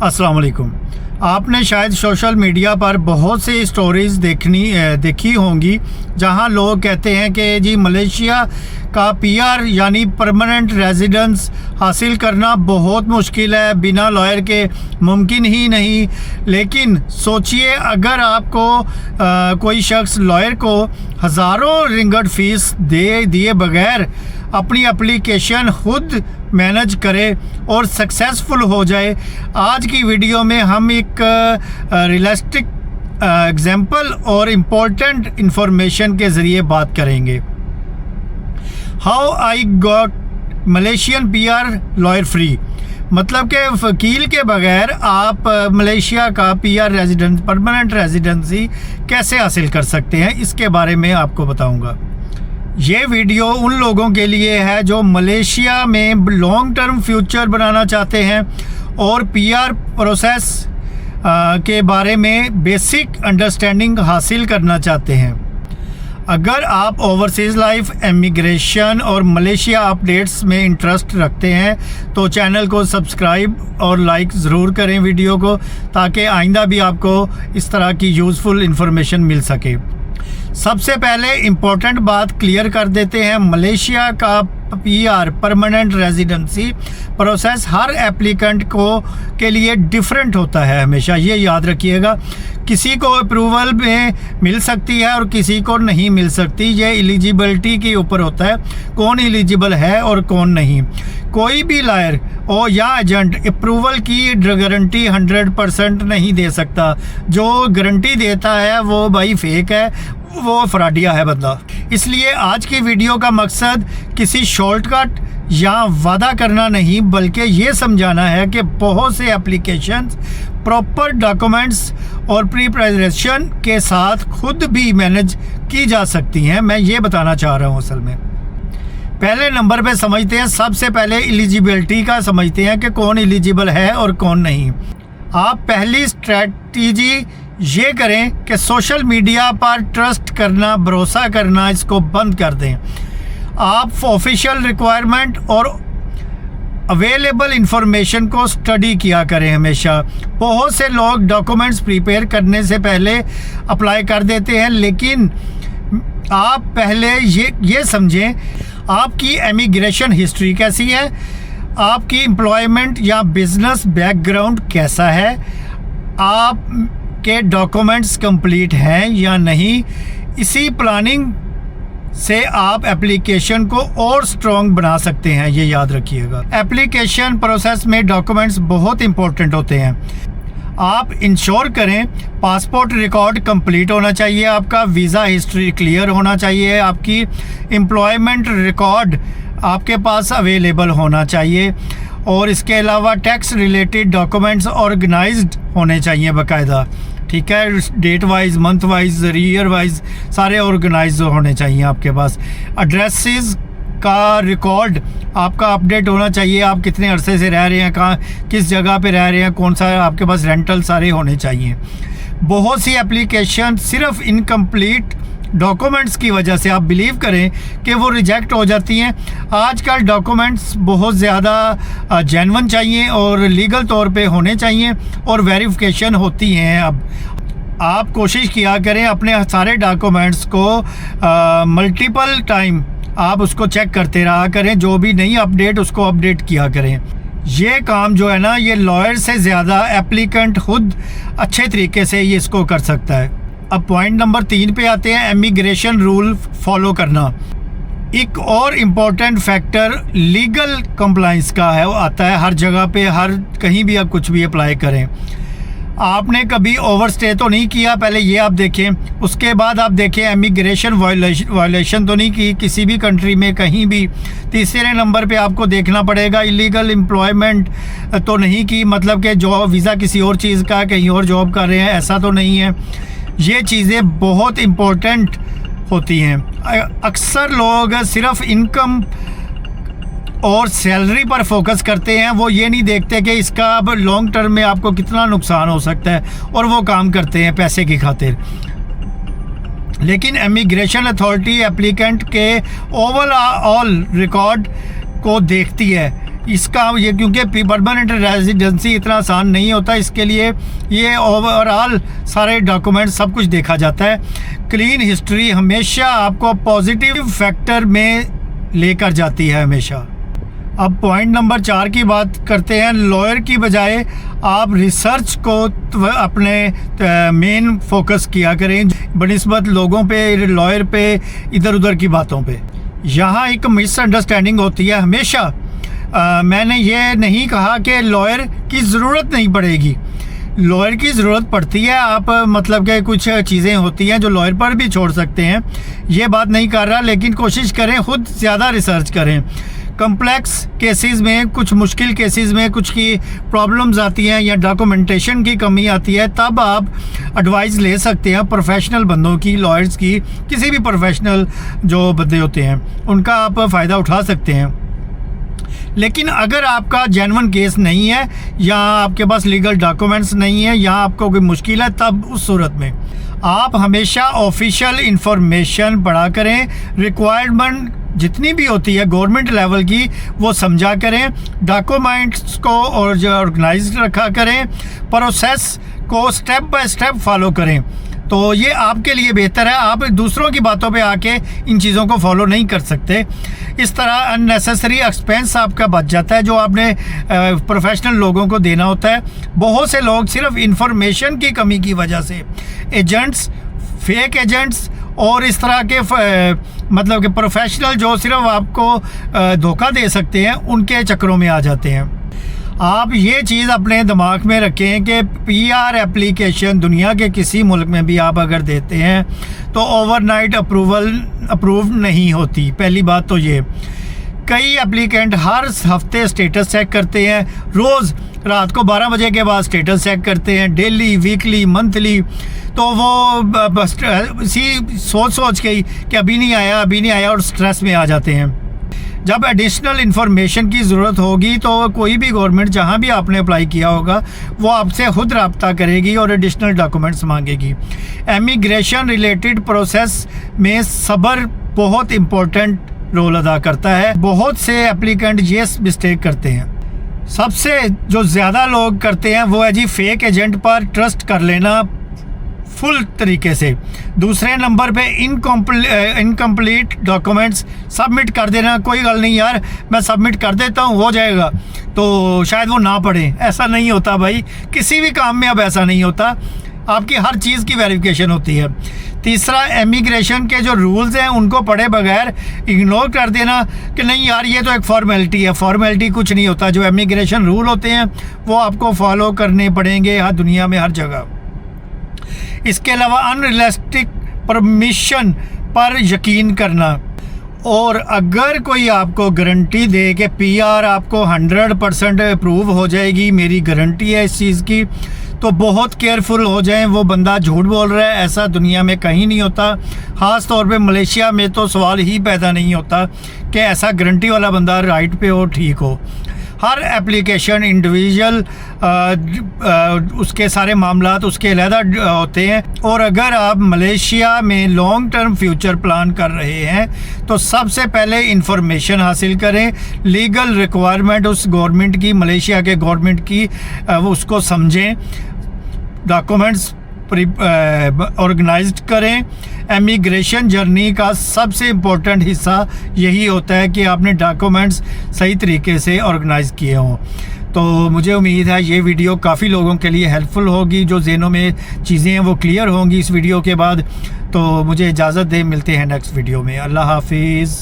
अस्सलाम वालेकुम। आपने शायद सोशल मीडिया पर बहुत सी स्टोरीज़ देखी होंगी जहां लोग कहते हैं कि जी मलेशिया का पीआर यानी परमानेंट रेजिडेंस हासिल करना बहुत मुश्किल है, बिना लॉयर के मुमकिन ही नहीं। लेकिन सोचिए, अगर आपको कोई शख्स लॉयर को हज़ारों रिंगट फ़ीस दिए बगैर अपनी एप्लीकेशन खुद मैनेज करे और सक्सेसफुल हो जाए। आज की वीडियो में हम एक रियलिस्टिक एग्जांपल और इम्पोर्टेंट इंफॉर्मेशन के ज़रिए बात करेंगे। How I got Malaysian PR lawyer free, मतलब कि वकील के बगैर आप मलेशिया का पीआर रेजिडेंस परमानेंट रेजिडेंसी कैसे हासिल कर सकते हैं, इसके बारे में आपको बताऊंगा। ये वीडियो उन लोगों के लिए है जो मलेशिया में लॉन्ग टर्म फ्यूचर बनाना चाहते हैं और पीआर प्रोसेस के बारे में बेसिक अंडरस्टैंडिंग हासिल करना चाहते हैं। अगर आप ओवरसीज़ लाइफ, इमिग्रेशन और मलेशिया अपडेट्स में इंटरेस्ट रखते हैं तो चैनल को सब्सक्राइब और लाइक ज़रूर करें वीडियो को, ताकि आइंदा भी आपको इस तरह की यूज़फुल इंफॉर्मेशन मिल सके। सबसे पहले इम्पोर्टेंट बात क्लियर कर देते हैं। मलेशिया का पीआर परमानेंट रेजिडेंसी प्रोसेस हर एप्लीकेंट के लिए डिफरेंट होता है, हमेशा ये याद रखिएगा। किसी को अप्रूवल में मिल सकती है और किसी को नहीं मिल सकती। ये एलिजिबिलिटी के ऊपर होता है, कौन एलिजिबल है और कौन नहीं। कोई भी लॉयर और या एजेंट अप्रूवल की गारंटी 100% नहीं दे सकता। जो गारंटी देता है वो भाई फेक है, वो फ्रॉडिया है बंदा। इसलिए आज की वीडियो का मकसद किसी शॉर्टकट या वादा करना नहीं, बल्कि ये समझाना है कि बहुत से एप्लीकेशंस प्रॉपर डॉक्यूमेंट्स और प्रिपरेशन के साथ खुद भी मैनेज की जा सकती हैं। मैं ये बताना चाह रहा हूँ। असल में पहले नंबर पे समझते हैं, सबसे पहले एलिजिबिलिटी का समझते हैं कि कौन एलिजिबल है और कौन नहीं। आप पहली स्ट्रेटजी ये करें कि सोशल मीडिया पर ट्रस्ट करना, भरोसा करना, इसको बंद कर दें। आप ऑफिशियल रिक्वायरमेंट और अवेलेबल इंफॉर्मेशन को स्टडी किया करें हमेशा। बहुत से लोग डॉक्यूमेंट्स प्रिपेयर करने से पहले अप्लाई कर देते हैं, लेकिन आप पहले ये समझें आपकी इमिग्रेशन हिस्ट्री कैसी है, आपकी एम्प्लॉयमेंट या बिजनेस बैकग्राउंड कैसा है, आप के डॉक्यूमेंट्स कंप्लीट हैं या नहीं। इसी प्लानिंग से आप एप्लीकेशन को और स्ट्रॉन्ग बना सकते हैं, ये याद रखिएगा। एप्लीकेशन प्रोसेस में डॉक्यूमेंट्स बहुत इंपॉर्टेंट होते हैं। आप इंश्योर करें पासपोर्ट रिकॉर्ड कंप्लीट होना चाहिए, आपका वीज़ा हिस्ट्री क्लियर होना चाहिए, आपकी एम्प्लॉयमेंट रिकॉर्ड आपके पास अवेलेबल होना चाहिए, और इसके अलावा टैक्स रिलेटेड डॉक्यूमेंट्स ऑर्गेनाइज्ड होने चाहिए बाकायदा। ठीक है, date wise, month wise, year wise सारे ऑर्गेनाइज होने चाहिए आपके पास। एड्रेसेस का रिकॉर्ड आपका अपडेट होना चाहिए, आप कितने अरसे से रह रहे हैं, कहाँ किस जगह पे रह रहे हैं, कौन सा आपके पास रेंटल, सारे होने चाहिए। बहुत सी एप्लीकेशन सिर्फ इनकम्प्लीट डॉक्यूमेंट्स की वजह से आप बिलीव करें कि वो रिजेक्ट हो जाती हैं। आजकल डॉक्यूमेंट्स बहुत ज़्यादा जेन्युइन चाहिए और लीगल तौर पे होने चाहिए और वेरिफिकेशन होती हैं। अब आप कोशिश किया करें अपने सारे डॉक्यूमेंट्स को मल्टीपल टाइम आप उसको चेक करते रहा करें, जो भी नई अपडेट उसको अपडेट किया करें। ये काम जो है ना, ये लॉयर से ज़्यादा एप्लीकेंट खुद अच्छे तरीके से ये इसको कर सकता है। अब पॉइंट नंबर 3 पे आते हैं, इमिग्रेशन रूल फॉलो करना। एक और इम्पॉर्टेंट फैक्टर लीगल कंप्लाइंस का है, वो आता है हर जगह पे, हर कहीं भी आप कुछ भी अप्लाई करें। आपने कभी ओवरस्टे तो नहीं किया, पहले ये आप देखें। उसके बाद आप देखें इमिग्रेशन वायलेशन तो नहीं की किसी भी कंट्री में कहीं भी। तीसरे नंबर पे आपको देखना पड़ेगा इलीगल एम्प्लॉयमेंट तो नहीं की, मतलब कि जो वीज़ा किसी और चीज़ का, कहीं और जॉब कर रहे हैं, ऐसा तो नहीं है। ये चीज़ें बहुत इम्पोर्टेंट होती हैं। अक्सर लोग सिर्फ इनकम और सैलरी पर फोकस करते हैं, वो ये नहीं देखते कि इसका अब लॉन्ग टर्म में आपको कितना नुकसान हो सकता है, और वो काम करते हैं पैसे की खातिर। लेकिन इमिग्रेशन अथॉरिटी एप्लीकेंट के ओवरऑल रिकॉर्ड को देखती है इसका ये क्योंकि परमानेंट रेजिडेंसी इतना आसान नहीं होता, इसके लिए ये ओवरऑल सारे डॉक्यूमेंट सब कुछ देखा जाता है। क्लीन हिस्ट्री हमेशा आपको पॉजिटिव फैक्टर में लेकर जाती है हमेशा। अब पॉइंट नंबर 4 की बात करते हैं। लॉयर की बजाय आप रिसर्च को अपने मेन फोकस किया करें बनिस्बत लोगों पे, लॉयर पे, इधर उधर की बातों पे। यहाँ एक मिसअंडरस्टैंडिंग होती है हमेशा। मैंने ये नहीं कहा कि लॉयर की ज़रूरत नहीं पड़ेगी, लॉयर की ज़रूरत पड़ती है। आप मतलब कि कुछ चीज़ें होती हैं जो लॉयर पर भी छोड़ सकते हैं, ये बात नहीं कर रहा, लेकिन कोशिश करें खुद ज़्यादा रिसर्च करें। कम्प्लेक्स केसेस में, कुछ मुश्किल केसेस में कुछ की प्रॉब्लम्स आती हैं या डॉक्यूमेंटेशन की कमी आती है, तब आप एडवाइस ले सकते हैं प्रोफेशनल बंदों की, लॉयर्स की, किसी भी प्रोफेशनल जो बंदे होते हैं उनका आप फ़ायदा उठा सकते हैं। लेकिन अगर आपका जेन्युइन केस नहीं है या आपके पास लीगल डॉक्यूमेंट्स नहीं है या आपको कोई मुश्किल है, तब उस सूरत में आप हमेशा ऑफिशियल इंफॉर्मेशन पढ़ा करें। रिक्वायरमेंट जितनी भी होती है गवर्नमेंट लेवल की वो समझा करें, डॉक्यूमेंट्स को और ऑर्गेनाइज रखा करें, प्रोसेस को स्टेप बाय स्टेप फॉलो करें। तो ये आपके लिए बेहतर है। आप दूसरों की बातों पे आके इन चीज़ों को फॉलो नहीं कर सकते। इस तरह अननेसेसरी एक्सपेंस आपका बच जाता है जो आपने प्रोफेशनल लोगों को देना होता है। बहुत से लोग सिर्फ इंफॉर्मेशन की कमी की वजह से एजेंट्स, फेक एजेंट्स और इस तरह के मतलब कि प्रोफेशनल जो सिर्फ आपको धोखा दे सकते हैं, उनके चक्करों में आ जाते हैं। आप ये चीज़ अपने दिमाग में रखें कि पीआर एप्लीकेशन दुनिया के किसी मुल्क में भी आप अगर देते हैं तो ओवरनाइट अप्रूव नहीं होती। पहली बात तो ये, कई एप्लीकेंट हर हफ्ते स्टेटस चेक करते हैं, रोज़ रात को 12 बजे के बाद स्टेटस चेक करते हैं, डेली, वीकली, मंथली। तो वो बस इसी सोच के ही कि अभी नहीं आया और स्ट्रेस में आ जाते हैं। जब एडिशनल इन्फॉर्मेशन की ज़रूरत होगी तो कोई भी गवर्नमेंट जहाँ भी आपने अप्लाई किया होगा वो आपसे खुद रब्ता करेगी और एडिशनल डॉक्यूमेंट्स मांगेगी। इमिग्रेशन रिलेटेड प्रोसेस में सब्र बहुत इम्पोर्टेंट रोल अदा करता है। बहुत से एप्लीकेंट ये मिस्टेक करते हैं, सबसे जो ज़्यादा लोग करते हैं वो है जी फेक एजेंट पर ट्रस्ट कर लेना फुल तरीके से। दूसरे नंबर पे इनकम्प्लीट डॉक्यूमेंट्स सबमिट कर देना, कोई गल नहीं यार मैं सबमिट कर देता हूँ हो जाएगा, तो शायद वो ना पढ़े। ऐसा नहीं होता भाई, किसी भी काम में अब ऐसा नहीं होता, आपकी हर चीज़ की वेरिफिकेशन होती है। तीसरा, इमिग्रेशन के जो रूल्स हैं उनको पढ़े बगैर इग्नोर कर देना कि नहीं यार ये तो एक फॉर्मेलिटी है। फॉर्मेलिटी कुछ नहीं होता, जो इमिग्रेशन रूल होते हैं वो आपको फॉलो करने पड़ेंगे हर दुनिया में हर जगह। इसके अलावा अनरियलिस्टिक परमिशन पर यकीन करना, और अगर कोई आपको गारंटी दे कि पीआर आपको 100% अप्रूव हो जाएगी, मेरी गारंटी है इस चीज़ की, तो बहुत केयरफुल हो जाएं। वो बंदा झूठ बोल रहा है, ऐसा दुनिया में कहीं नहीं होता। ख़ास तौर पे मलेशिया में तो सवाल ही पैदा नहीं होता कि ऐसा गारंटी वाला बंदा राइट पे हो, ठीक हो। हर एप्लीकेशन इंडिविजुअल उसके सारे मामलात उसके अलहदा होते हैं। और अगर आप मलेशिया में लॉन्ग टर्म फ्यूचर प्लान कर रहे हैं तो सबसे पहले इंफॉर्मेशन हासिल करें, लीगल रिक्वायरमेंट उस गवर्नमेंट की, मलेशिया के गवर्नमेंट की, उसको समझें, डॉक्यूमेंट्स ऑर्गेनाइज्ड करें। इमिग्रेशन जर्नी का सबसे इम्पोर्टेंट हिस्सा यही होता है कि आपने डॉक्यूमेंट्स सही तरीके से ऑर्गेनाइज किए हों। तो मुझे उम्मीद है ये वीडियो काफ़ी लोगों के लिए हेल्पफुल होगी, जो ज़हनों में चीज़ें हैं वो क्लियर होंगी इस वीडियो के बाद। तो मुझे इजाज़त दें, मिलते हैं नेक्स्ट वीडियो में। अल्लाह हाफिज़।